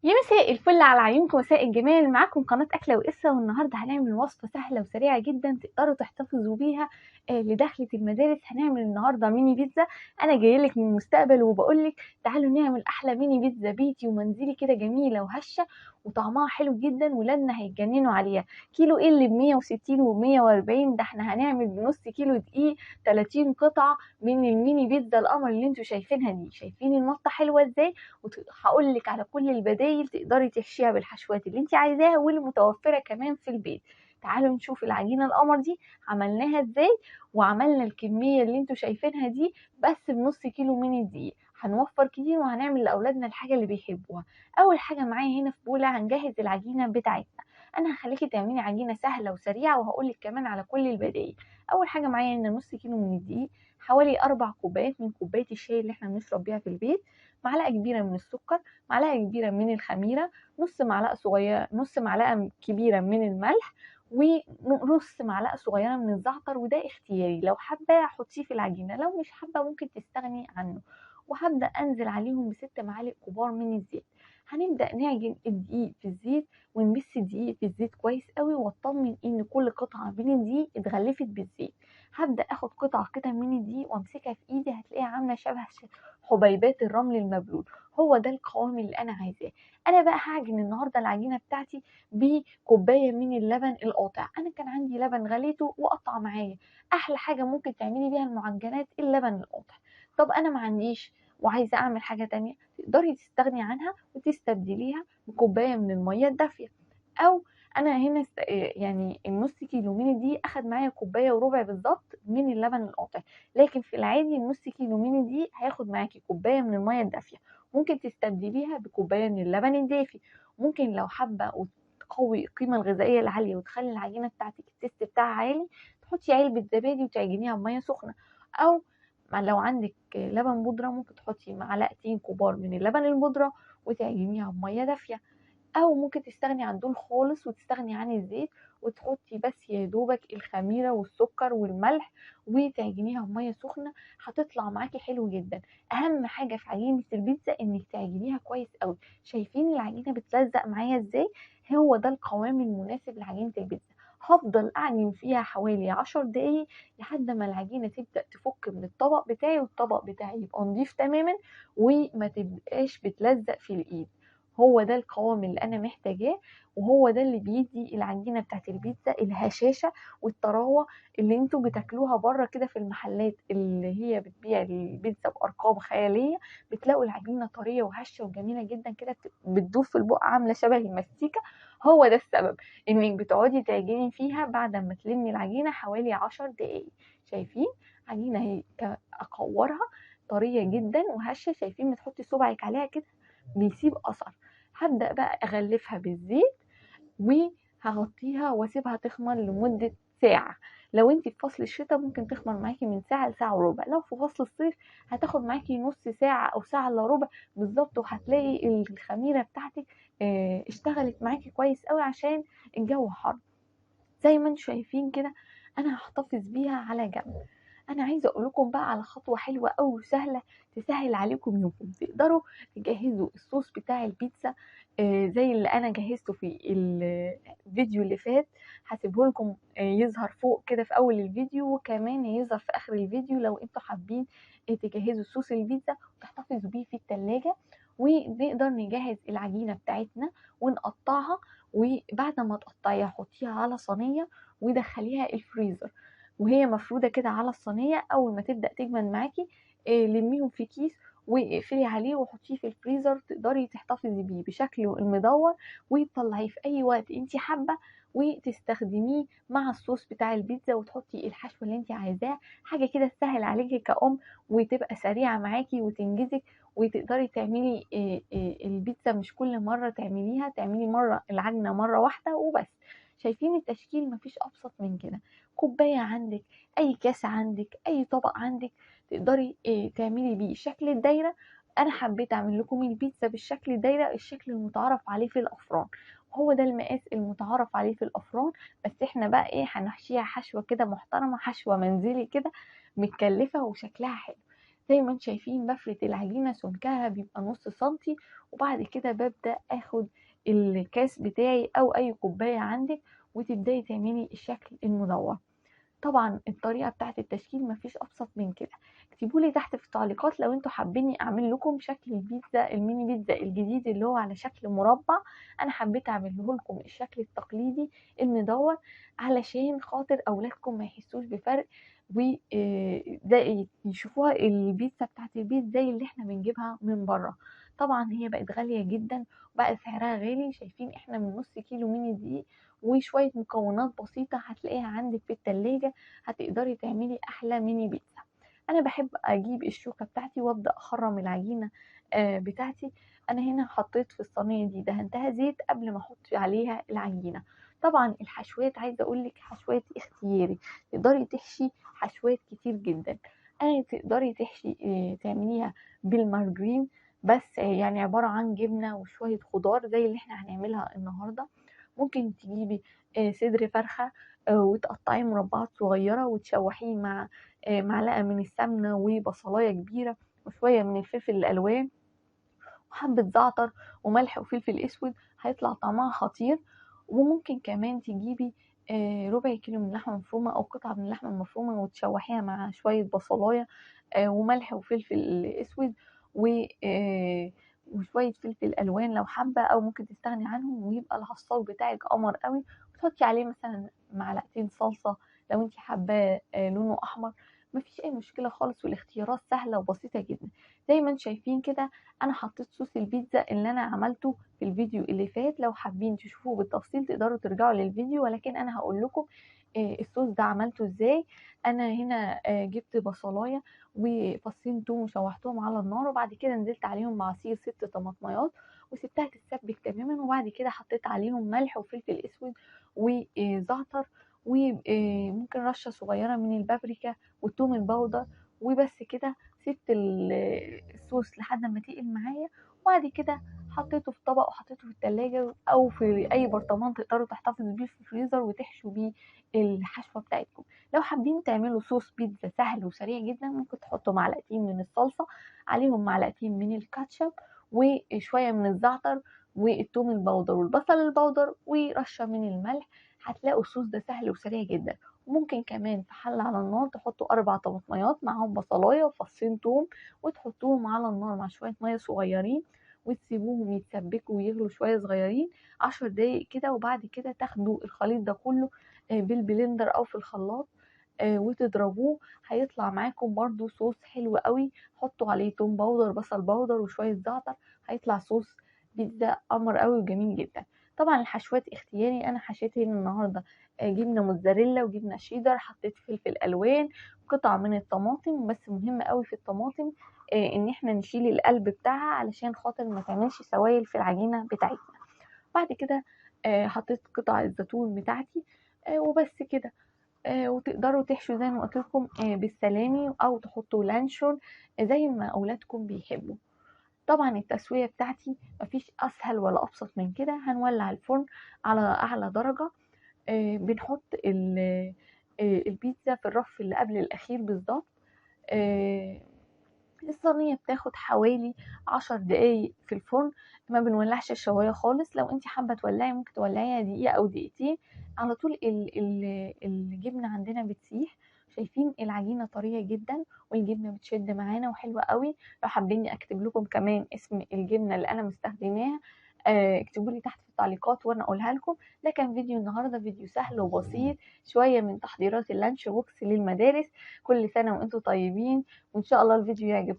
يا مساء الفل على عيونكم، مساء الجمال. معاكم قناة أكلة وقصة، والنهاردة هنعمل وصفة سهلة وسريعة جدا تقدروا تحتفظوا بيها لدخلة المدارس. هنعمل النهاردة ميني بيتزا. أنا جايلك من المستقبل وبقولك تعالوا نعمل أحلى ميني بيتزا بيتي ومنزلي كده، جميلة وهشة وطعمها حلو جدا، ولادنا هيتجننوا عليها. كيلو إيه اللي ب160 و140؟ ده احنا هنعمل بنص كيلو دقيق 30 قطعة من الميني بيتزا القمر اللي انتوا شايفينها دي. شايفين المطة حلوة ازاي؟ وهقول لك على كل البدايل تقدري تحشيها بالحشوات اللي انت عايزاها والمتوفره كمان في البيت. تعالوا نشوف العجينه القمر دي عملناها ازاي. وعملنا الكميه اللي انتوا شايفينها دي بس بنص كيلو من الدقيق. هنوفر كتير وهنعمل لاولادنا الحاجه اللي بيحبوها. اول حاجه معايا هنا في بوله هنجهز العجينه بتاعتنا. انا هخليكي تعملي عجينه سهله وسريعه وهقولك كمان على كل البدايل. اول حاجه معايا هنا نص كيلو من الدقيق، حوالي 4 كوبايات من كوبايه الشاي اللي احنا بنشرب بيها في البيت، معلقه كبيره من السكر، معلقه كبيره من الخميره، نص معلقه كبيره من الملح، ونص معلقه صغيره من الزعتر. وده اختياري، لو حابه حطيه في العجينه، لو مش حابه ممكن تستغني عنه. وهبدا انزل عليهم ب6 معالق كبار من الزيت. هنبدا نعجن الدقيق في الزيت ونبس الدقيق في الزيت كويس قوي، واطمن ان كل قطعه من الدقيق اتغلفت بالزيت. هبدا اخد قطعه كده من الدقيق وامسكها في ايدي، هتلاقيها عامله شبه حبيبات الرمل المبلول. هو ده القوام اللي انا عايزاه. انا بقى هعجن النهارده العجينه بتاعتي بكوبايه من اللبن القاطع. انا كان عندي لبن غليته وقطع معايا. احلى حاجه ممكن تعملي بيها المعجنات اللبن القاطع. طب انا ما عنديش وعايزه اعمل حاجه تانية، تقدري تستغني عنها وتستبدليها بكوبايه من الميه الدافيه. او انا هنا يعني النص كيلو من دي اخد معايا كوبايه وربع بالظبط من اللبن القاطع. لكن في العادي النص كيلو من دي هياخد معاكي كوبايه من الميه الدافيه. ممكن تستبدليها بكوبايه من اللبن الدافي. ممكن لو حابه وتقوي القيمه الغذائيه العاليه وتخلي العجينه بتاعتك التست بتاعها عالي، تحطي علبه زبادي وتعجنيها بميه سخنه. او لو عندك لبن بودره ممكن تحطي معلقتين كبار من اللبن البودره وتعجنيها بميه دافيه. او ممكن تستغني عن دول خالص وتستغني عن الزيت، وتحطي بس يا دوبك الخميره والسكر والملح وتعجنيها بميه سخنه. هتطلع معاكي حلو جدا. اهم حاجه في عجينه البيتزا انك تعجنيها كويس قوي. شايفين العجينه بتلزق معايا ازاي؟ هو ده القوام المناسب لعجينه البيتزا. هفضل اعجن فيها حوالي 10 دقايق لحد ما العجينه تبدا تفك من الطبق بتاعي، والطبق بتاعي يبقى نضيف تماما وما تبقاش بتلزق في الايد. هو ده القوام اللي انا محتاجاه، وهو ده اللي بيدي العجينه بتاعت البيتزا الهشاشه والطراوه اللي انتوا بتاكلوها بره كده في المحلات اللي هي بتبيع البيتزا بارقام خياليه. بتلاقوا العجينه طريه وهشه وجميله جدا كده، بتدوب في البق عامله شبه المستيكه. هو ده السبب انك بتقعدي تعجني فيها بعد ما تلمي العجينه حوالي 10 دقايق. شايفين عجينه اهي، اكورها طريه جدا وهشه. شايفين بتحطي صبعك عليها كده بيسيب اثر. هبدأ بقى أغلفها بالزيت وهغطيها واسيبها تخمر لمدة ساعة. لو انت في فصل الشتاء ممكن تخمر معاكي من ساعة لساعة وربع. لو في فصل الصيف هتاخد معاكي نص ساعة او ساعة الا ربع بالظبط. وهتلاقي الخميرة بتاعتك اشتغلت معاكي كويس قوي عشان الجو حر. زي ما انتم شايفين كده انا هحتفظ بيها على جنب. انا عايزه اقول لكم بقى على خطوه حلوه قوي وسهله تسهل عليكم يومكم. تقدروا تجهزوا الصوص بتاع البيتزا زي اللي انا جهزته في الفيديو اللي فات. هسيبه لكم يظهر فوق كده في اول الفيديو، وكمان يظهر في اخر الفيديو لو انتوا حابين تجهزوا صوص البيتزا وتحتفظوا بيه في التلاجة. ونقدر نجهز العجينه بتاعتنا ونقطعها. وبعد ما تقطعيها حطيها على صينيه ودخليها الفريزر وهي مفرودة كده على الصينية. أول ما تبدأ تجمد معاكي لميهم في كيس واقفلي عليه وحطيه في الفريزر. تقدري تحتفظي بيه بشكله المدور وتطلعيه في أي وقت انت حابة وتستخدميه مع الصوص بتاع البيتزا وتحطي الحشو اللي انت عايزاه. حاجة كده تسهل عليكي كأم وتبقى سريعة معاكي وتنجزك. وتقدري تعملي البيتزا مش كل مرة تعمليها، تعملي مرة العجنة مرة واحدة وبس. شايفين التشكيل؟ مفيش أبسط من كده. كوباية عندك، أي كاس عندك، أي طبق عندك، تقدري تعملي بيه شكل الدايرة. أنا حبيت أعمل لكم البيتزا بالشكل الدايرة، الشكل المتعارف عليه في الأفران. هو ده المقاس المتعارف عليه في الأفران. بس احنا بقى هنحشيها حشوة كده محترمة، حشوة منزلي كده متكلفة وشكلها حلو. زي ما انتم شايفين بفرد العجينة سمكها بيبقى نص سنتي، وبعد كده ببدأ اخد الكاس بتاعي او اي كوباية عندك وتبدأي تعملي الشكل المدور. طبعا الطريقة بتاعت التشكيل مفيش ابسط من كده. اكتبولي تحت في التعليقات لو انتوا حابين اعمل لكم شكل البيتزا الميني بيتزا الجديد اللي هو على شكل مربع. انا حبيت اعمله لكم الشكل التقليدي المدور علشان خاطر اولادكم ما يحسوش بفرق، وده يشوفوها البيتزا بتاعت البيت زي اللي احنا بنجيبها من بره. طبعا هي بقت غالية جدا وبقى سعرها غالي. شايفين احنا من نص كيلو ميني دقيق وشوية مكونات بسيطة هتلاقيها عندك في التلاجة، هتقدري تعملي احلى ميني بيتزا. انا بحب اجيب الشوكة بتاعتي وابدأ اخرم العجينة بتاعتي. انا هنا حطيت في الصينية دي دهنتها زيت قبل ما احط عليها العجينة. طبعا الحشوات عايزة اقولك حشوات اختياري، تقدري تحشي حشوات كتير جدا. تقدري تحشي تعمليها بالمارجرين بس، يعني عبارة عن جبنة وشوية خضار زي اللي احنا هنعملها النهاردة. ممكن تجيبي صدر فرخة وتقطعيه مربعات صغيرة وتشوحيه مع معلقة من السمنة وبصلاية كبيرة وشوية من الفلفل الألوان وحبة زعتر وملح وفلفل اسود، هيطلع طعمها خطير. وممكن كمان تجيبي ربع كيلو من اللحمة المفرومة او قطعة من اللحمة المفرومة وتشوحيها مع شوية بصلاية وملح وفلفل اسود وشوية فلفل الوان لو حابة، او ممكن تستغني عنهم ويبقى العصاج بتاعك قمر قوي. وتحطي عليه مثلا معلقتين صلصة لو انت حابة لونه احمر. مفيش اي مشكلة خالص والاختيارات سهلة وبسيطة جدا. زي ما انتم شايفين كده انا حطيت صوص البيتزا اللي انا عملته في الفيديو اللي فات، لو حابين تشوفوه بالتفصيل تقدروا ترجعوا للفيديو، ولكن انا هقول لكم الصوص ده عملته ازاي. انا هنا جبت بصلايه وفصين توم وشوحتهم على النار، وبعد كده نزلت عليهم بعصير 6 طماطميات وسبتها تتسبك تماما، وبعد كده حطيت عليهم ملح وفلفل اسود وزعتر وممكن رشه صغيره من البابريكا والثوم البودر. وبس كده سبت الصوص لحد ما تقل معايا، وبعد كده حطيته في طبق وحطيته في التلاجة او في اي برطمان تقدروا تحتفظوا بيه في الفريزر وتحشوا بيه الحشوة بتاعتكم. لو حابين تعملوا صوص بيتزا سهل وسريع جدا ممكن تحطوا معلقتين من الصلصة عليهم معلقتين من الكاتشب وشوية من الزعتر والثوم البودر والبصل البودر ورشة من الملح. هتلاقوا الصوص ده سهل وسريع جدا. وممكن كمان في حلة على النار تحطوا 4 طماطميات معاهم بصلاية وفصين توم وتحطوهم على النار مع شوية مية صغيرين وتسيبوهم يتسبكوا ويغلوا شوية صغيرين 10 دقايق كده. وبعد كده تاخدوا الخليط ده كله بالبلندر أو في الخلاط وتضربوه. هيطلع معاكم برضو صوص حلو قوي. حطوا عليه توم باودر بصل باودر وشوية زعتر، هيطلع صوص بيتزا قمر قوي وجميل جدا. طبعا الحشوات اختياري، انا حشيت هنا النهارده جبنه موتزاريلا وجبنه شيدر، حطيت فلفل الوان قطع من الطماطم. بس مهم قوي في الطماطم ان احنا نشيل القلب بتاعها علشان خاطر ما تعملش سوائل في العجينه بتاعتنا. بعد كده حطيت قطع الزيتون بتاعتي وبس كده. وتقدروا تحشوا زي ما قلت لكم بالسلامي او تحطوا لانشون زي ما اولادكم بيحبوا. طبعا التسوية بتاعتي مفيش اسهل ولا ابسط من كده. هنولع الفرن على اعلى درجة. بنحط البيتزا في الرف اللي قبل الاخير بالظبط. الصينية بتاخد حوالي 10 دقايق في الفرن. ما بنولعش الشواية خالص. لو انت حابة تولعي ممكن تولعيها دقيقة او دقيقتين على طول. الجبنة عندنا بتسيح. شايفين العجينة طرية جدا والجبنة بتشد معانا وحلوة قوي. لو حابين اكتب لكم كمان اسم الجبنة اللي انا مستخدماها اكتبوا لي تحت في التعليقات وانا اقولها لكم. ده كان فيديو النهارده، فيديو سهل وبسيط شوية من تحضيرات اللانش بوكس للمدارس. كل سنة وانتم طيبين وان شاء الله الفيديو يعجبكم.